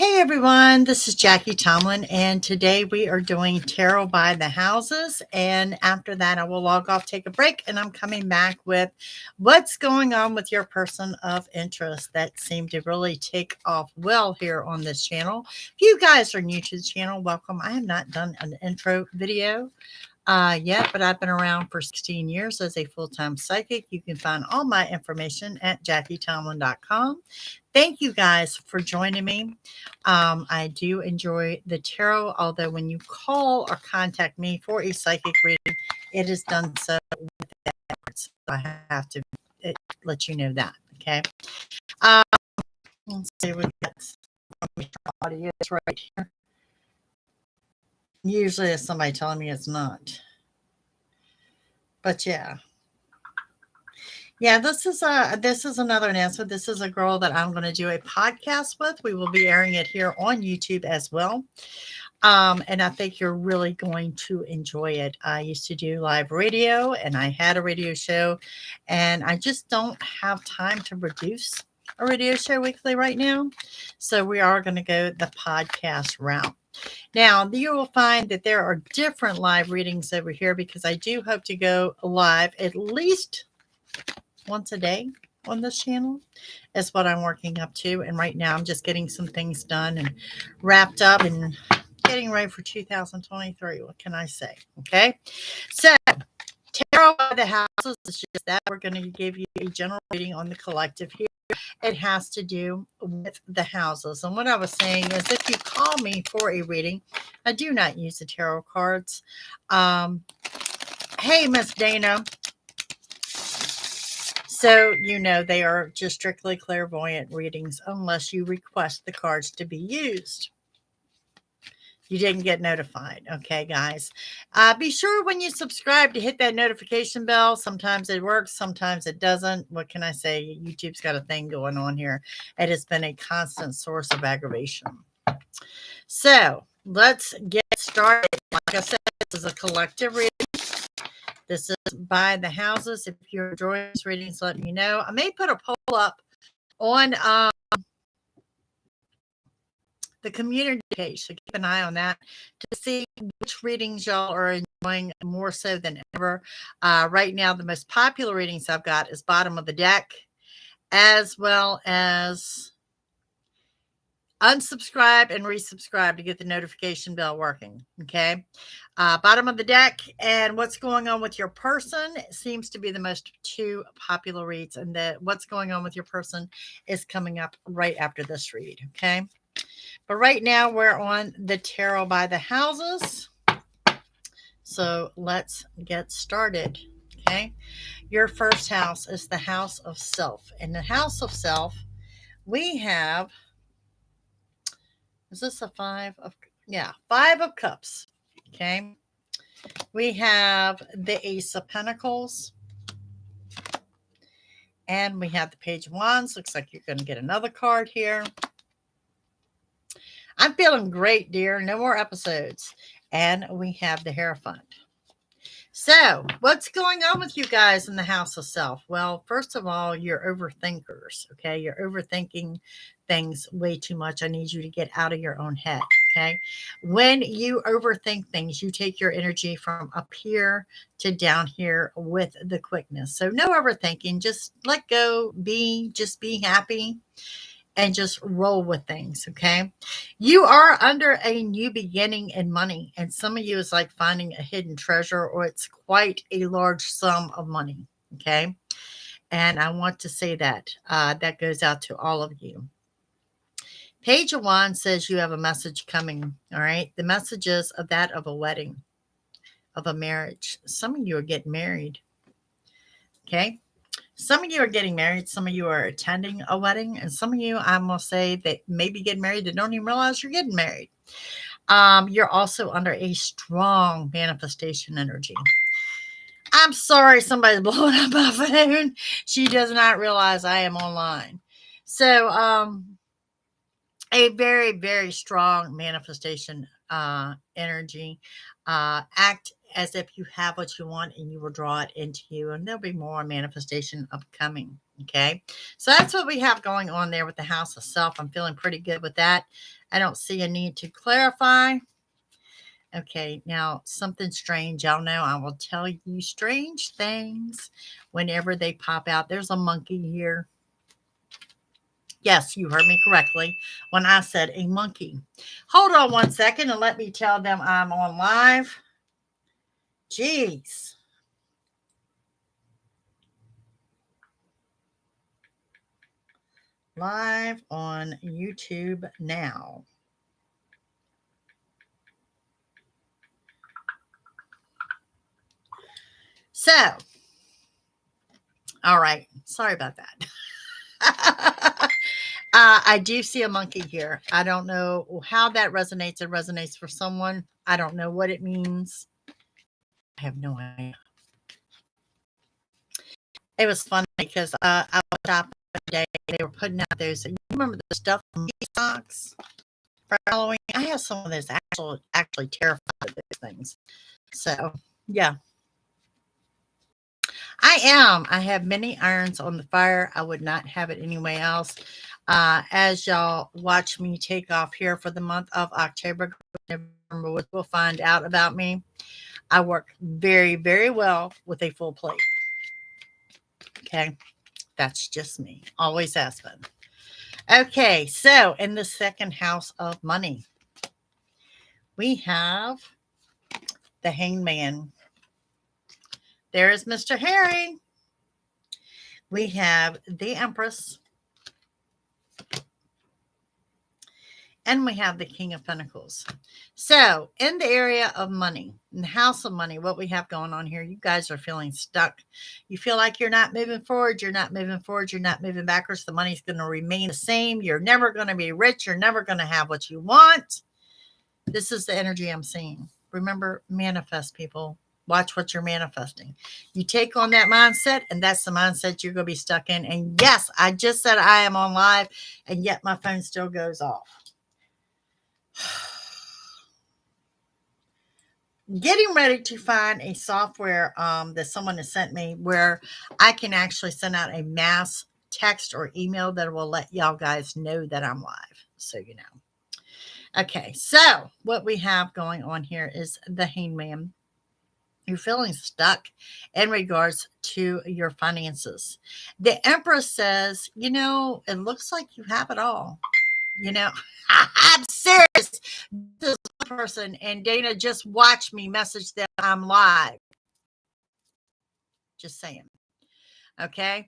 Hey everyone, this is Jackie Tomlin, and today we are doing tarot by the houses. And after that, I will log off, take a break, and I'm coming back with what's going on with your person of interest that seemed to really take off well here on this channel. If you guys are new to the channel, welcome. I have not done an intro video yet, but I've been around for 16 years as a full-time psychic. You can find all my information at JackieTomlin.com. Thank you guys for joining me. I do enjoy the tarot, although when you call or contact me for a psychic reading, it is done so with efforts. So I have to let you know that, okay? Let's see, we got audio right here. Usually it's somebody telling me it's not. But yeah. Yeah, this is another announcement. This is a girl that I'm going to do a podcast with. We will be airing it here on YouTube as well. And I think you're really going to enjoy it. I used to do live radio and I had a radio show, and I just don't have time to produce a radio show weekly right now. So we are going to go the podcast route. Now, you will find that there are different live readings over here because I do hope to go live at least once a day on this channel is what I'm working up to. And right now I'm just getting some things done and wrapped up and getting ready for 2023. What can I say? Okay. So tarot by the houses is just that. We're going to give you a general reading on the collective here. It has to do with the houses. And what I was saying is if you call me for a reading, I do not use the tarot cards. Hey, Miss Dana. So, you know, they are just strictly clairvoyant readings unless you request the cards to be used. You didn't get notified. Okay, guys. Be sure when you subscribe to hit that notification bell. Sometimes it works. Sometimes it doesn't. What can I say? YouTube's got a thing going on here. It has been a constant source of aggravation. So let's get started. Like I said, this is a collective reading. This is by the houses. If you're enjoying these readings, let me know. I may put a poll up on the community page, so keep an eye on that to see which readings y'all are enjoying more so than ever. Right now, the most popular readings I've got is bottom of the deck, as well as unsubscribe and resubscribe to get the notification bell working. Okay. Bottom of the deck and what's going on with your person seems to be the most two popular reads, and that what's going on with your person is coming up right after this read. Okay. But right now we're on the tarot by the houses. So let's get started. Okay. Your first house is the house of self. In the house of self, we have, is this a five of cups? Okay. We have the Ace of Pentacles. And we have the Page of Wands. Looks like you're going to get another card here. I'm feeling great, dear. No more episodes. And we have the Hierophant. So, what's going on with you guys in the house of self? Well, first of all, you're overthinkers, okay? You're overthinking things way too much. I need you to get out of your own head, okay? When you overthink things, you take your energy from up here to down here with the quickness. So, no overthinking. Just let go. Just be happy. And just roll with things, okay? You are under a new beginning in money, and some of you is like finding a hidden treasure, or it's quite a large sum of money, okay? And I want to say that that goes out to all of you. Page of Wands says you have a message coming, all right? The message is of that of a wedding, of a marriage. Some of you are getting married, okay? Some of you are getting married. Some of you are attending a wedding. And some of you, I'm going to say, that maybe getting married that don't even realize you're getting married. You're also under a strong manifestation energy. I'm sorry somebody's blowing up my phone. She does not realize I am online. So a very, very strong manifestation energy. Act as if you have what you want and you will draw it into you, and there'll be more manifestation upcoming. Okay. So that's what we have going on there with the house itself. I'm feeling pretty good with that. I don't see a need to clarify. Okay, now something strange. Y'all know I will tell you strange things whenever they pop out. There's a monkey here. Yes, you heard me correctly when I said a monkey. Hold on one second and let me tell them I'm on live. Jeez. Live on YouTube now. So, all right. Sorry about that. I do see a monkey here. I don't know how that resonates. It resonates for someone. I don't know what it means. I have no idea. It was funny because I was shopping one day. They were putting out those. You remember the stuff from socks for Halloween? I have some of those. Actually terrified of those things. So yeah, I am. I have many irons on the fire. I would not have it anyway else. As y'all watch me take off here for the month of October, November, which will find out about me. I work very, very well with a full plate. Okay. That's just me. Always has been. Okay. So in the second house of money, we have the Hangman. There is Mr. Harry. We have the Empress. And we have the King of Pentacles. So in the area of money, in the house of money, what we have going on here, you guys are feeling stuck. You feel like you're not moving forward. You're not moving forward. You're not moving backwards. The money's going to remain the same. You're never going to be rich. You're never going to have what you want. This is the energy I'm seeing. Remember, manifest, people. Watch what you're manifesting. You take on that mindset, and that's the mindset you're going to be stuck in. And yes, I just said I am on live, and yet my phone still goes off. Getting ready to find a software that someone has sent me where I can actually send out a mass text or email that will let y'all guys know that I'm live, so you know. Okay, so what we have going on here is the Hangman. You're feeling stuck in regards to your finances. The Empress says, you know, it looks like you have it all. You know, I'm serious. This person, and Dana just watched me message them I'm live. Just saying. Okay.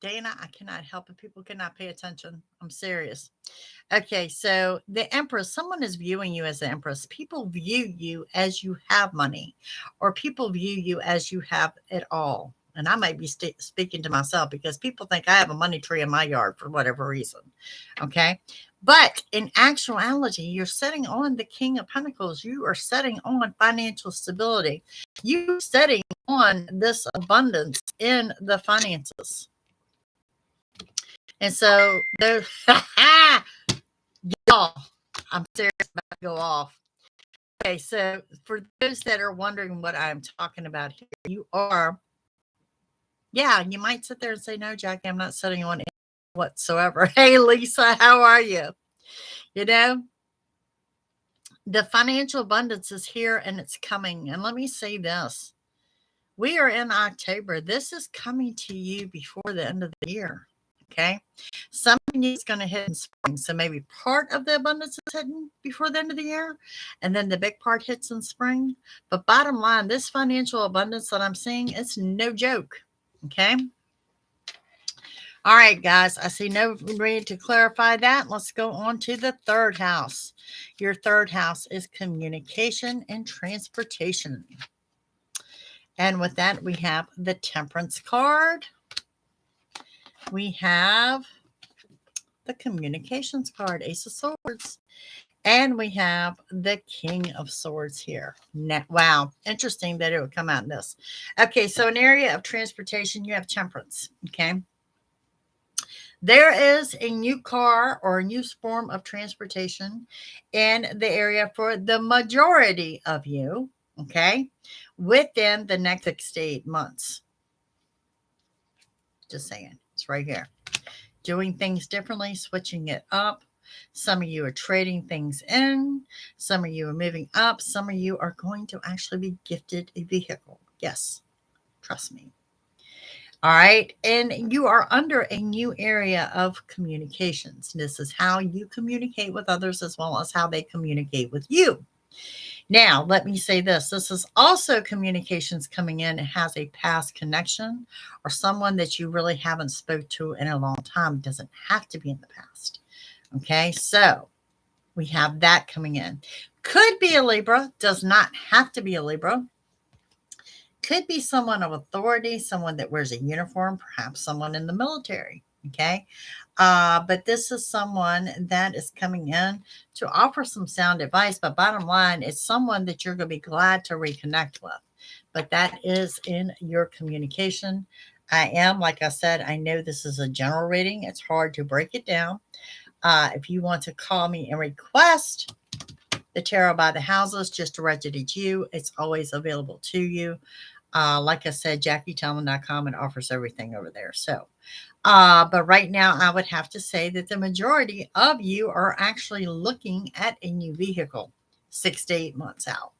Dana, I cannot help it. People cannot pay attention. I'm serious. Okay, so the Empress, someone is viewing you as the Empress. People view you as you have money, or people view you as you have it all. And I might be speaking to myself because people think I have a money tree in my yard for whatever reason. Okay. But in actuality, you're setting on the King of Pentacles. You are setting on financial stability. You're setting on this abundance in the finances. And so those, y'all, I'm serious about to go off. Okay, so for those that are wondering what I'm talking about here, you are, yeah, you might sit there and say, no, Jackie, I'm not setting on anything whatsoever. Hey, Lisa, how are you? You know, the financial abundance is here and it's coming. And let me say this. We are in October. This is coming to you before the end of the year. Okay. Something is going to hit in spring. So maybe part of the abundance is hidden before the end of the year. And then the big part hits in spring. But bottom line, this financial abundance that I'm seeing, it's no joke. Okay. All right, guys. I see no need to clarify that. Let's go on to the third house. Your third house is communication and transportation. And with that, we have the Temperance card. We have the Communications card, Ace of Swords. And we have the King of Swords here. Wow. Interesting that it would come out in this. Okay, so an area of transportation, you have Temperance. Okay. There is a new car or a new form of transportation in the area for the majority of you. Okay. Within the next 6 to 8 months. Just saying. It's right here. Doing things differently, switching it up. Some of you are trading things in. Some of you are moving up. Some of you are going to actually be gifted a vehicle. Yes, trust me. All right. And you are under a new area of communications. This is how you communicate with others as well as how they communicate with you. Now, let me say this. This is also communications coming in. It has a past connection or someone that you really haven't spoke to in a long time. It doesn't have to be in the past. Okay, so we have that coming in. Could be a Libra, does not have to be a Libra. Could be someone of authority, someone that wears a uniform, perhaps someone in the military. Okay. But this is someone that is coming in to offer some sound advice. But bottom line, it's someone that you're going to be glad to reconnect with. But that is in your communication. Like I said, I know this is a general reading. It's hard to break it down. If you want to call me and request the tarot by the houses just directed at you, it's always available to you. Like I said, JackieTomlin.com, it offers everything over there. So, but right now, I would have to say that the majority of you are actually looking at a new vehicle 6 to 8 months out.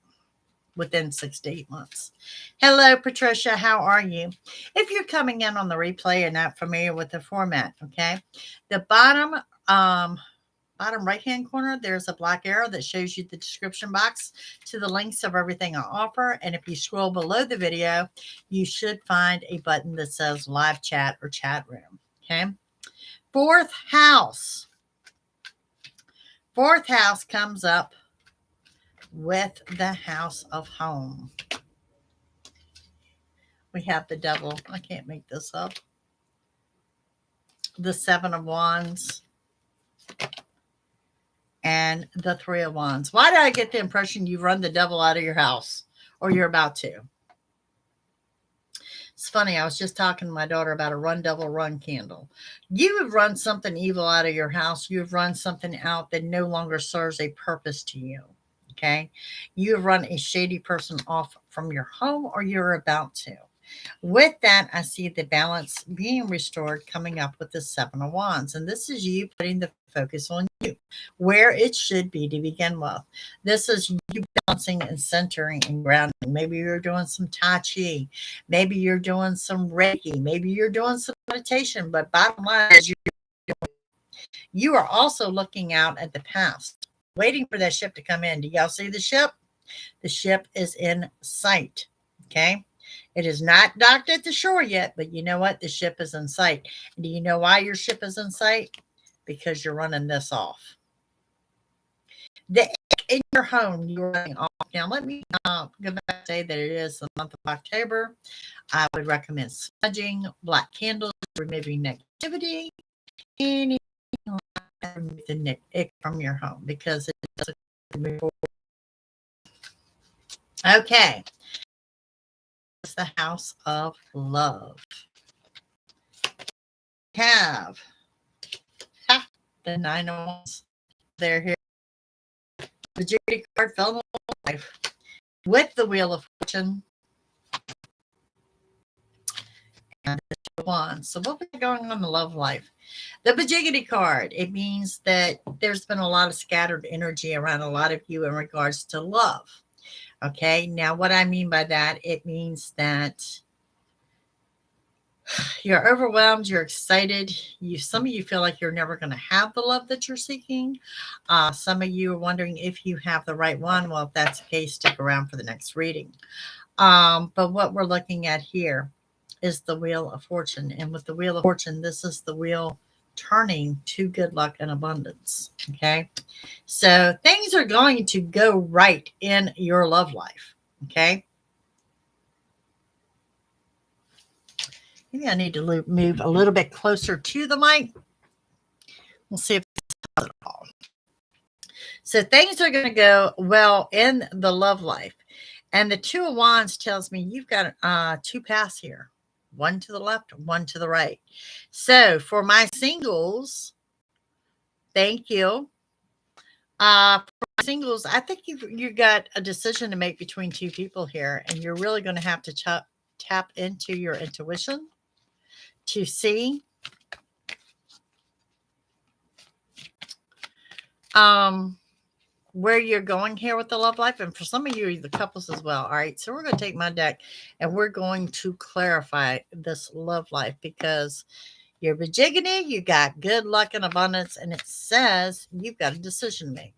Within 6 to 8 months. Hello, Patricia. How are you? If you're coming in on the replay and not familiar with the format, okay, the bottom right-hand corner, there's a black arrow that shows you the description box to the links of everything I offer. And if you scroll below the video, you should find a button that says live chat or chat room. Okay. Fourth house. Fourth house comes up with the house of home. We have the devil. I can't make this up. The 7 of Wands. And the 3 of Wands. Why did I get the impression you've run the devil out of your house? Or you're about to? It's funny. I was just talking to my daughter about a run devil, run candle. You have run something evil out of your house. You've run something out that no longer serves a purpose to you. Okay. You have run a shady person off from your home or you're about to. With that, I see the balance being restored coming up with the 7 of Wands. And this is you putting the focus on you, where it should be to begin with. This is you balancing and centering and grounding. Maybe you're doing some Tai Chi. Maybe you're doing some Reiki. Maybe you're doing some meditation. But bottom line is you are also looking out at the past, waiting for that ship to come in. Do y'all see the ship? The ship is in sight. Okay. It is not docked at the shore yet, but you know what? The ship is in sight. And do you know why your ship is in sight? Because you're running this off. The in your home, you're running off. Now, let me go back and say that it is the month of October. I would recommend smudging, black candles, removing negativity, anything like that, remove the ick from your home because it doesn't move forward. Okay. The house of love. Have the 9 of Wands. They're here. The Judy card fell in life with the Wheel of Fortune and the 2 of Wands. So what was going on in the love life? The Bajigity card. It means that there's been a lot of scattered energy around a lot of you in regards to love. Okay, now what I mean by that, it means that you're overwhelmed, you're excited. Some of you feel like you're never going to have the love that you're seeking. Some of you are wondering if you have the right one. Well, if that's the case, stick around for the next reading. But what we're looking at here is the Wheel of Fortune. And with the Wheel of Fortune, this is the wheel turning to good luck and abundance. Okay. So things are going to go right in your love life. Okay. Maybe I need to move a little bit closer to the mic. We'll see if this does it all. So things are going to go well in the love life. And the 2 of Wands tells me you've got 2 paths here. One to the left, one to the right. So for my singles, thank you. For singles, I think you got a decision to make between 2 people here, and you're really going to have to tap into your intuition, to see where you're going here with the love life. And for some of you, the couples as well. All right. So we're going to take my deck and we're going to clarify this love life because you're Bajigany, you got good luck and abundance, and it says you've got a decision to make.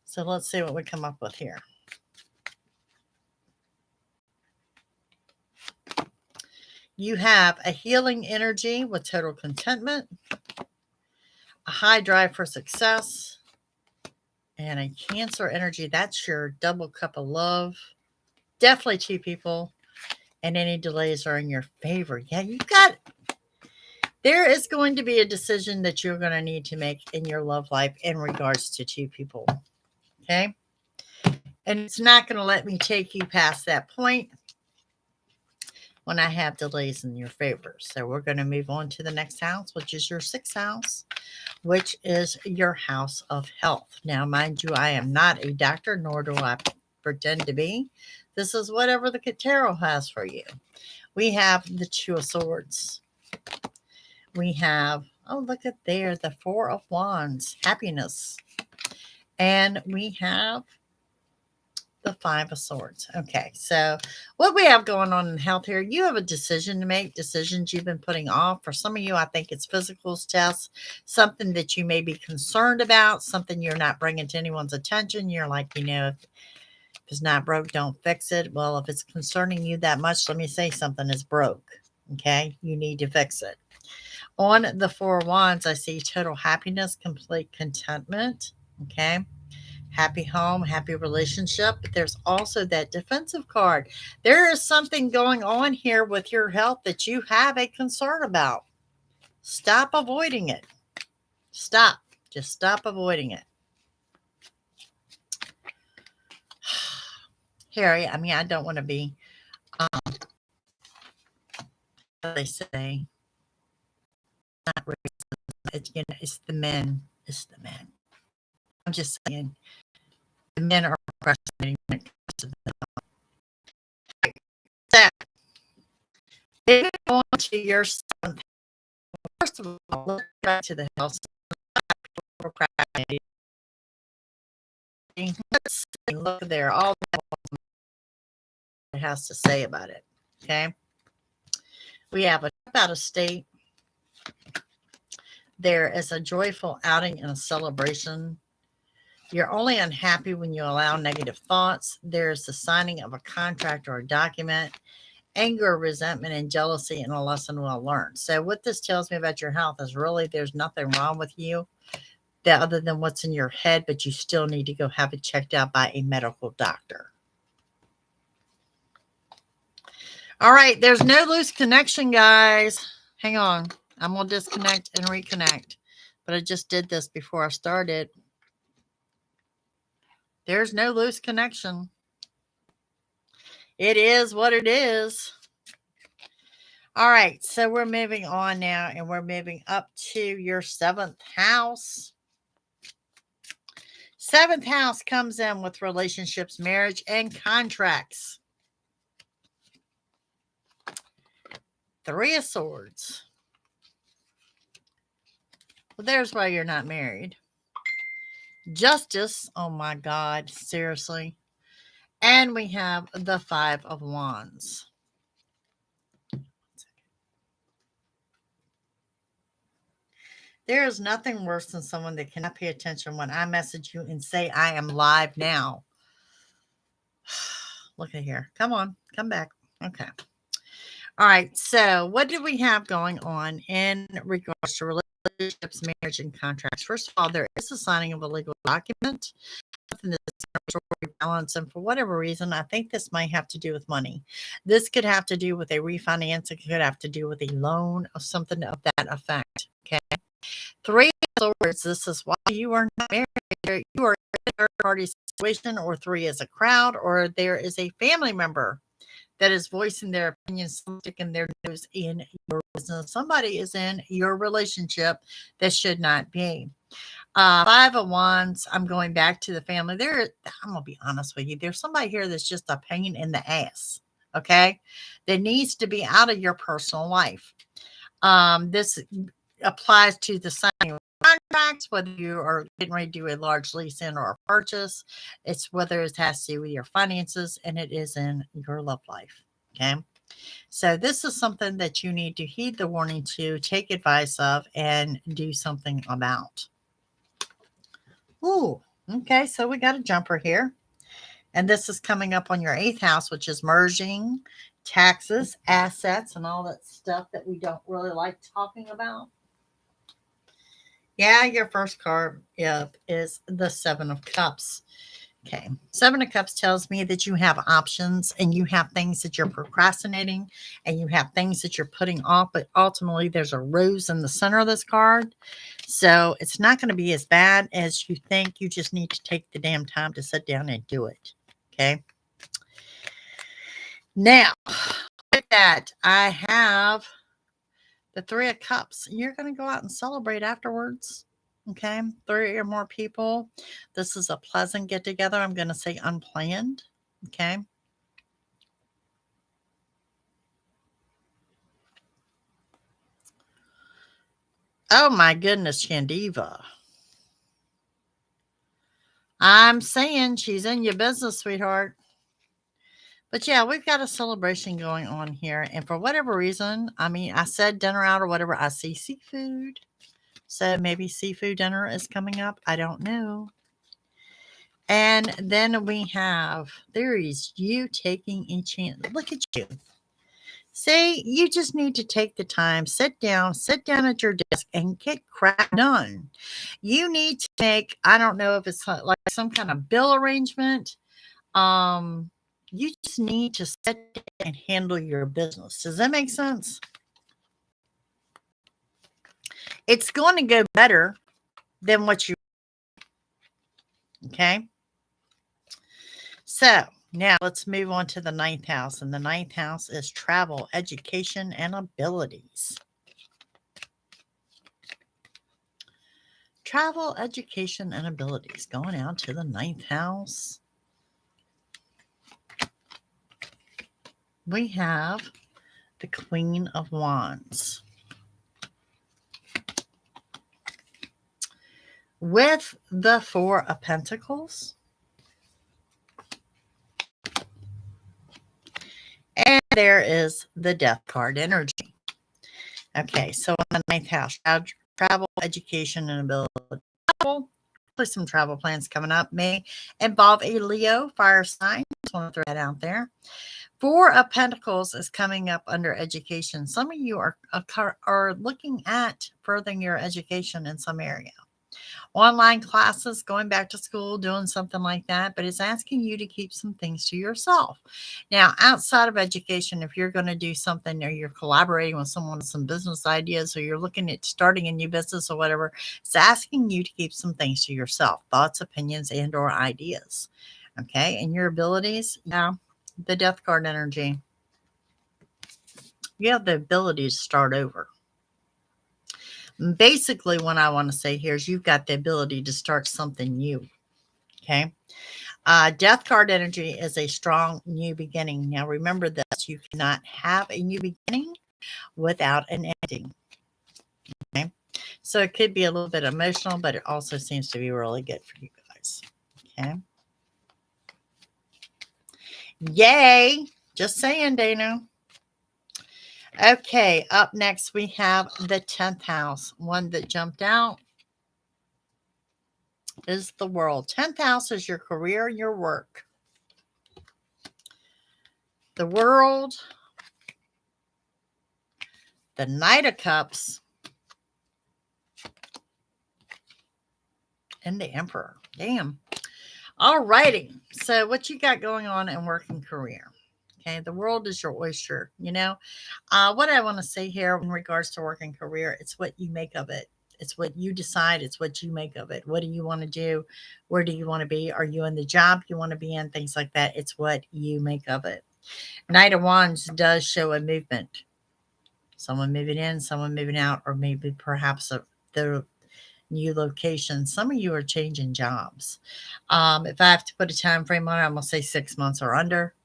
So let's see what we come up with here. You have a healing energy with total contentment, a high drive for success, and a Cancer energy. That's your double cup of love. Definitely two people, and any delays are in your favor. Yeah, you got, there is going to be a decision that you're going to need to make in your love life in regards to two people. Okay. And it's not going to let me take you past that point when I have delays in your favor. So we're going to move on to the next house, which is your sixth house, which is your house of health. Now, mind you, I am not a doctor, nor do I pretend to be. This is whatever the tarot has for you. We have the Two of Swords. We have, oh, look at there, the Four of Wands, happiness. And we have the Five of Swords. Okay, so what we have going on in health here, you have a decision to make, decisions you've been putting off. For some of you, I think it's physicals tests, something that you may be concerned about, something you're not bringing to anyone's attention. You're like, if it's not broke, don't fix it. Well, if it's concerning you that much, let me say something is broke. Okay, you need to fix it. On the Four of Wands, I see total happiness, complete contentment. Okay. Happy home, happy relationship. But there's also that defensive card. There is something going on here with your health that you have a concern about. Stop avoiding it. Stop. Just stop avoiding it. Harry, I don't want to be, they say, not racist. It's the men. It's the men. I'm just saying, the men are procrastinating when it comes to them. So, maybe going to your seventh. First of all, look back to the house. Let's see, look there, all that it has to say about it. Okay. We have a trip out of state. There is a joyful outing and a celebration. You're only unhappy when you allow negative thoughts. There's the signing of a contract or a document, anger, resentment, and jealousy, and a lesson well learned. So what this tells me about your health is really there's nothing wrong with you that other than what's in your head, but you still need to go have it checked out by a medical doctor. All right, there's no loose connection, guys. Hang on. I'm going to disconnect and reconnect. But I just did this before I started. There's no loose connection. It is what it is. All right, so we're moving on now, and we're moving up to your seventh house. Seventh house comes in with relationships, marriage, and contracts. Three of Swords. Well, there's why you're not married. Justice. Oh my God, seriously. And we have the Five of Wands. There is nothing worse than someone that cannot pay attention when I message you and say I am live now. Look at here. Come on. Come back. Okay. All right. So what do we have going on in regards to relationships, marriage, and contracts? First of all, there is a signing of a legal document. Balance, and for whatever reason, I think this might have to do with money. This could have to do with a refinance. It could have to do with a loan or something of that effect. Okay. Three of Swords. This is why you are not married. You are in a third-party situation, or three is a crowd, or there is a family member that is voicing their opinion, sticking their nose in your business. Somebody is in your relationship that should not be. Five of Wands. I'm going back to the family. I'm going to be honest with you. There's somebody here that's just a pain in the ass. okay, that needs to be out of your personal life. This applies to the signing of contracts, whether you are getting ready to do a large lease in or a purchase. It's whether it has to do with your finances, and it is in your love life. Okay. So this is something that you need to heed the warning to, take advice of, and do something about. Ooh, okay. So we got a jumper here. And this is coming up on your 8th house, which is merging, taxes, assets, and all that stuff that we don't really like talking about. Yeah, your first card is the 7 of Cups. Okay. 7 of Cups tells me that you have options and you have things that you're procrastinating and you have things that you're putting off, but ultimately there's a rose in the center of this card. So it's not going to be as bad as you think. You just need to take the damn time to sit down and do it. Okay. Now, with that, I have the 3 of Cups. You're going to go out and celebrate afterwards. Okay. 3 or more people. This is a pleasant get together. I'm going to say unplanned. Okay. Oh my goodness, Shandiva. I'm saying she's in your business, sweetheart. But yeah, we've got a celebration going on here. And for whatever reason, I mean, I said dinner out or whatever, I see seafood. So maybe seafood dinner is coming up. I don't know. And then we have, there is you taking a chance. Look at you. Say you just need to take the time, sit down at your desk and get crap done. You need to make, I don't know if it's like some kind of bill arrangement. You just need to sit and handle your business. Does that make sense? It's going to go better than what you, okay? So now let's move on to the 9th house. And the 9th house is travel, education, and abilities. Travel, education, and abilities. Going out to the 9th house. We have the Queen of Wands. With the 4 of Pentacles. And there is the Death card energy. Okay, so on the 9th house, travel, education, and ability. Travel, some travel plans coming up may involve a Leo fire sign. Just want to throw that out there. 4 of Pentacles is coming up under education. Some of you are looking at furthering your education in some area. Online classes, going back to school, doing something like that, but it's asking you to keep some things to yourself. Now, outside of education, if you're going to do something or you're collaborating with someone with some business ideas or you're looking at starting a new business or whatever, it's asking you to keep some things to yourself, thoughts, opinions, and or ideas. Okay, and your abilities, yeah, the Death card energy. You have the ability to start over. Basically, what I want to say here is you've got the ability to start something new. Okay. Death card energy is a strong new beginning. Now, remember this, you cannot have a new beginning without an ending. Okay. So it could be a little bit emotional, but it also seems to be really good for you guys. Okay. Yay. Just saying, Dana. Okay, up next we have the 10th house. One that jumped out is the World. 10th house is your career, your work. The World, the Knight of Cups, and the Emperor. Damn. All righty. So what you got going on in work and career? Okay, the world is your oyster. You know, what I want to say here in regards to work and career, it's what you make of it. It's what you decide. It's what you make of it. What do you want to do? Where do you want to be? Are you in the job you want to be in? Things like that. It's what you make of it. Knight of Wands does show a movement. Someone moving in, someone moving out, or maybe perhaps the new location. Some of you are changing jobs. If I have to put a time frame on it, I'm going to say 6 months or under.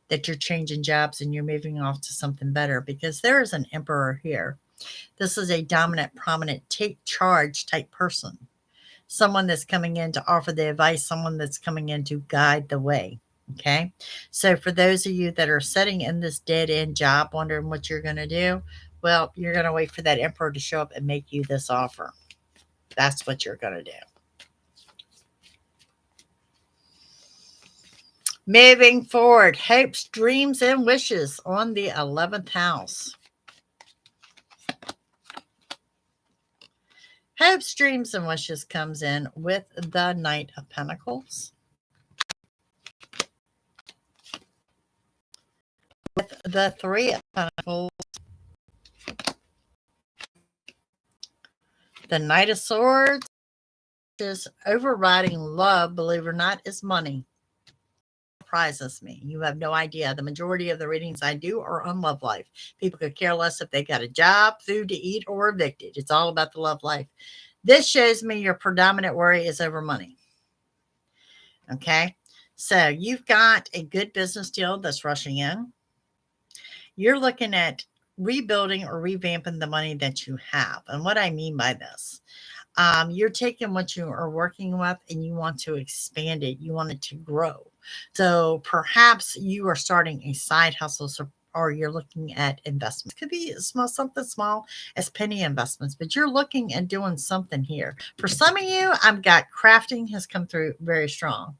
that you're changing jobs and you're moving off to something better, because there is an emperor here. This is a dominant, prominent, take charge type person. Someone that's coming in to offer the advice, someone that's coming in to guide the way. Okay. So for those of you that are sitting in this dead end job, wondering what you're going to do, well, you're going to wait for that emperor to show up and make you this offer. That's what you're going to do. Moving forward, hopes, dreams, and wishes on the 11th house. Hopes, dreams, and wishes comes in with the Knight of Pentacles, with the Three of Pentacles, the Knight of Swords. Is overriding love, believe it or not, is money. Surprises me. You have no idea. The majority of the readings I do are on love life. People could care less if they got a job, food to eat, or evicted. It's all about the love life. This shows me your predominant worry is over money. Okay. So you've got a good business deal that's rushing in. You're looking at rebuilding or revamping the money that you have. And what I mean by this, you're taking what you are working with and you want to expand it. You want it to grow. So perhaps you are starting a side hustle, or you're looking at investments. Could be small, something small as penny investments, but you're looking at doing something here. For some of you, I've got crafting has come through very strong.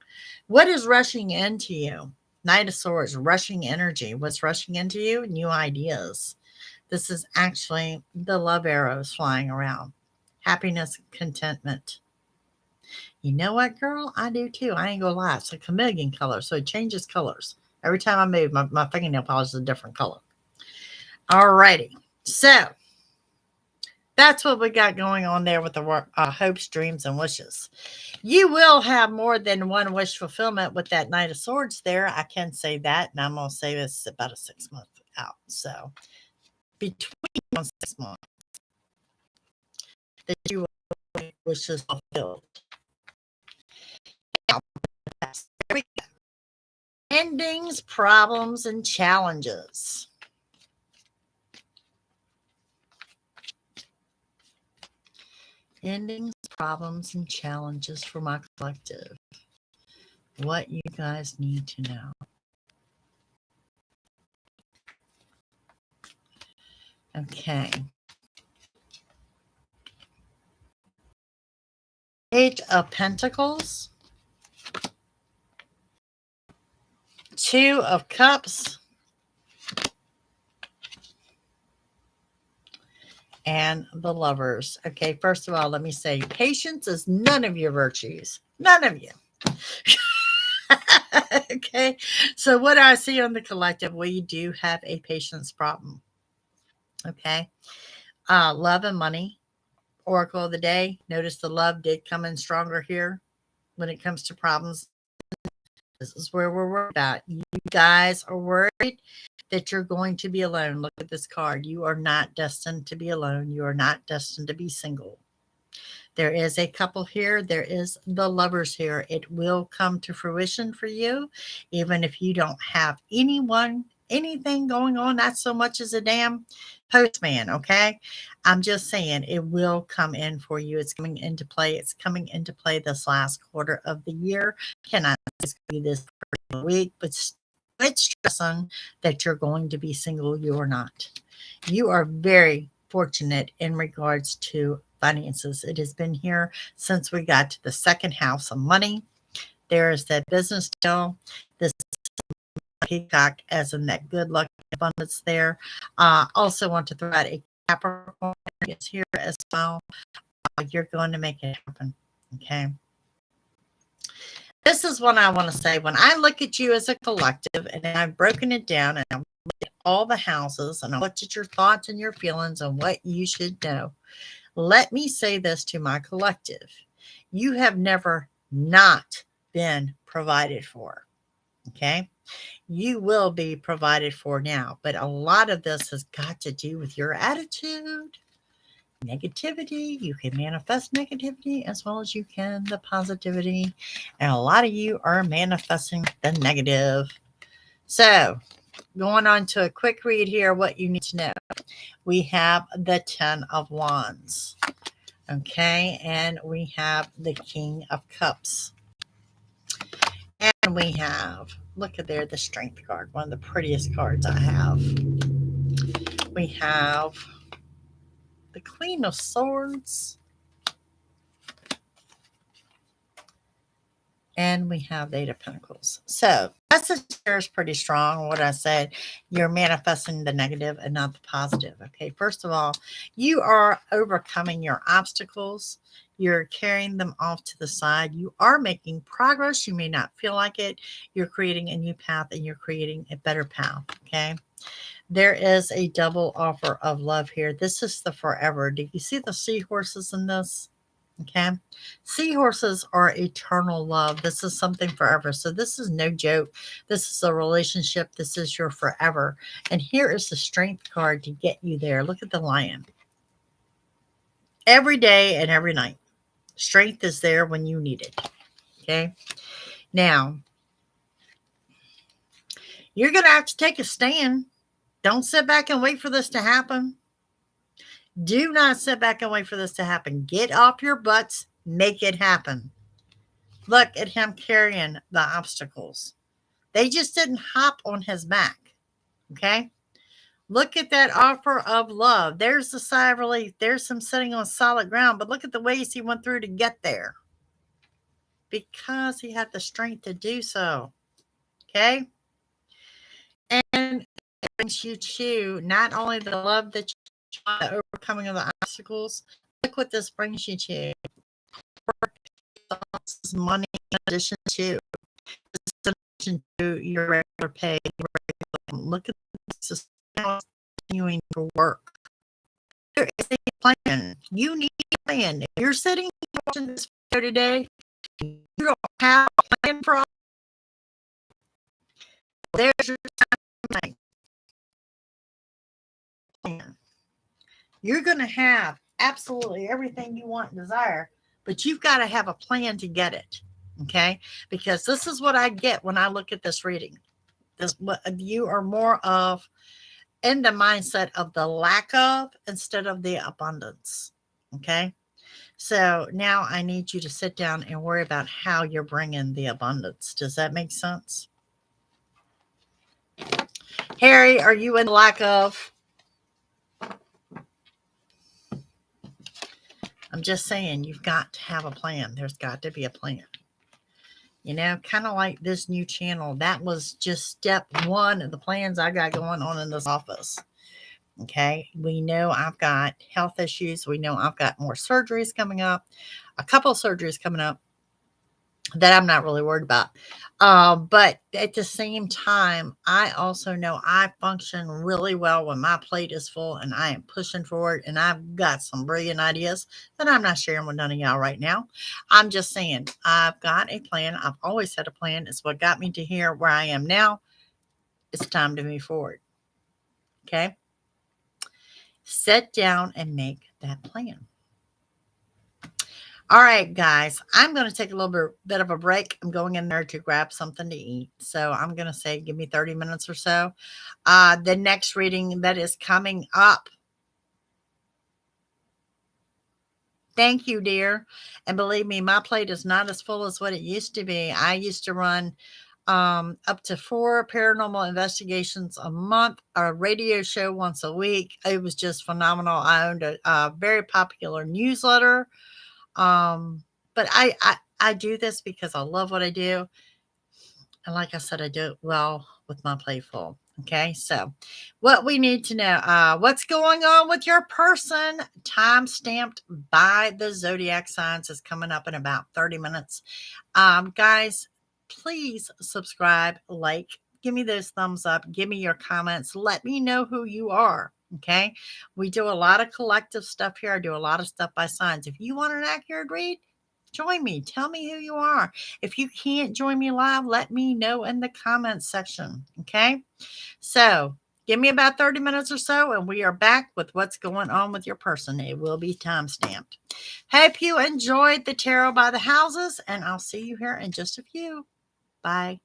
What is rushing into you? Knight of Swords, rushing energy. What's rushing into you? New ideas. This is actually the love arrows flying around. Happiness, contentment. You know what, girl? I do too. I ain't gonna lie. It's a chameleon color, so it changes colors. Every time I move, my fingernail polish is a different color. Alrighty. So that's what we got going on there with the hopes, dreams, and wishes. You will have more than one wish fulfillment with that Knight of Swords there. I can say that. And I'm going to say this about a 6 month out. So between 6 months that you will wishes fulfilled. Now, there we go. Endings, problems, and challenges. Endings, problems, and challenges for my collective. What you guys need to know. Okay. Page of Pentacles. Two of Cups. And the Lovers. Okay, first of all, let me say patience is none of your virtues. None of you. Okay, so what I see on the collective, we do have a patience problem. Okay, love and money. Oracle of the day. Notice the love did come in stronger here when it comes to problems. This is where we're worried about. You guys are worried that you're going to be alone. Look at this card. You are not destined to be alone. You are not destined to be single. There is a couple here. There is the Lovers here. It will come to fruition for you, even if you don't have anything going on, not so much as a damn postman, okay? I'm just saying it will come in for you. It's coming into play. It's coming into play this last quarter of the year. Cannot be this week, but quit stressing that you're going to be single. You are not. You are very fortunate in regards to finances. It has been here since we got to the second house of money. There is that business deal. This peacock, as in that good luck abundance there. Also want to throw out a Capricorn is here as well. You're going to make it happen. Okay. This is what I want to say. When I look at you as a collective, and I've broken it down, and I look at all the houses, and I looked at your thoughts and your feelings and what you should know. Let me say this to my collective. You have never not been provided for. Okay. You will be provided for now, but a lot of this has got to do with your attitude, negativity. You can manifest negativity as well as you can the positivity. And a lot of you are manifesting the negative. So, going on to a quick read here, what you need to know. We have the 10 of Wands. Okay, and we have the King of Cups. And we have, look at there, the Strength card, one of the prettiest cards I have. We have the Queen of Swords. And we have the Eight of Pentacles. So, message here is pretty strong. What I said, you're manifesting the negative and not the positive. Okay, first of all, you are overcoming your obstacles. You're carrying them off to the side. You are making progress. You may not feel like it. You're creating a new path and you're creating a better path. Okay, there is a double offer of love here. This is the forever. Do you see the seahorses in this? Okay. Seahorses are eternal love. This is something forever. So this is no joke. This is a relationship. This is your forever. And here is the Strength card to get you there. Look at the lion. Every day and every night. Strength is there when you need it. Okay. Now, you're going to have to take a stand. Don't sit back and wait for this to happen. Do not sit back and wait for this to happen. Get off your butts. Make it happen. Look at him carrying the obstacles. They just didn't hop on his back. Okay. Look at that offer of love. There's the sigh of relief. There's him sitting on solid ground. But look at the ways he went through to get there. Because he had the strength to do so. Okay. And it brings you to not only the love that you want, the overcoming of the obstacles. Look what this brings you to. Money in addition to your regular pay. Look at this continuing to work. There is a plan. You need a plan. If you're sitting here watching this video today, you don't have a plan for all. There's your time. Plan. You're going to have absolutely everything you want and desire, but you've got to have a plan to get it. Okay, because this is what I get when I look at this reading. This, what you are more of in the mindset of the lack of instead of the abundance. Okay, so now I need you to sit down and worry about how you're bringing the abundance. Does that make sense? Harry, are you in lack of? I'm just saying, you've got to have a plan. There's got to be a plan. You know, kind of like this new channel. That was just step one of the plans I got going on in this office. Okay. We know I've got health issues. We know I've got more surgeries coming up. A couple of surgeries coming up that I'm not really worried about. But at the same time, I also know I function really well when my plate is full and I am pushing forward and I've got some brilliant ideas that I'm not sharing with none of y'all right now. I'm just saying I've got a plan. I've always had a plan. It's what got me to here where I am now. It's time to move forward. Okay. Sit down and make that plan. All right, guys, I'm going to take a little bit of a break. I'm going in there to grab something to eat. So I'm going to say, give me 30 minutes or so. The next reading that is coming up. Thank you, dear. And believe me, my plate is not as full as what it used to be. I used to run up to 4 paranormal investigations a month, a radio show once a week. It was just phenomenal. I owned a very popular newsletter. But I do this because I love what I do. And like I said, I do it well with my plate full. Okay. So what we need to know, what's going on with your person, time stamped by the zodiac signs, is coming up in about 30 minutes. Guys, please subscribe, like, give me those thumbs up, give me your comments. Let me know who you are. Okay. We do a lot of collective stuff here. I do a lot of stuff by signs. If you want an accurate read, join me. Tell me who you are. If you can't join me live, let me know in the comments section. Okay. So give me about 30 minutes or so, and we are back with what's going on with your person. It will be time stamped. Hope you enjoyed the tarot by the houses, and I'll see you here in just a few. Bye.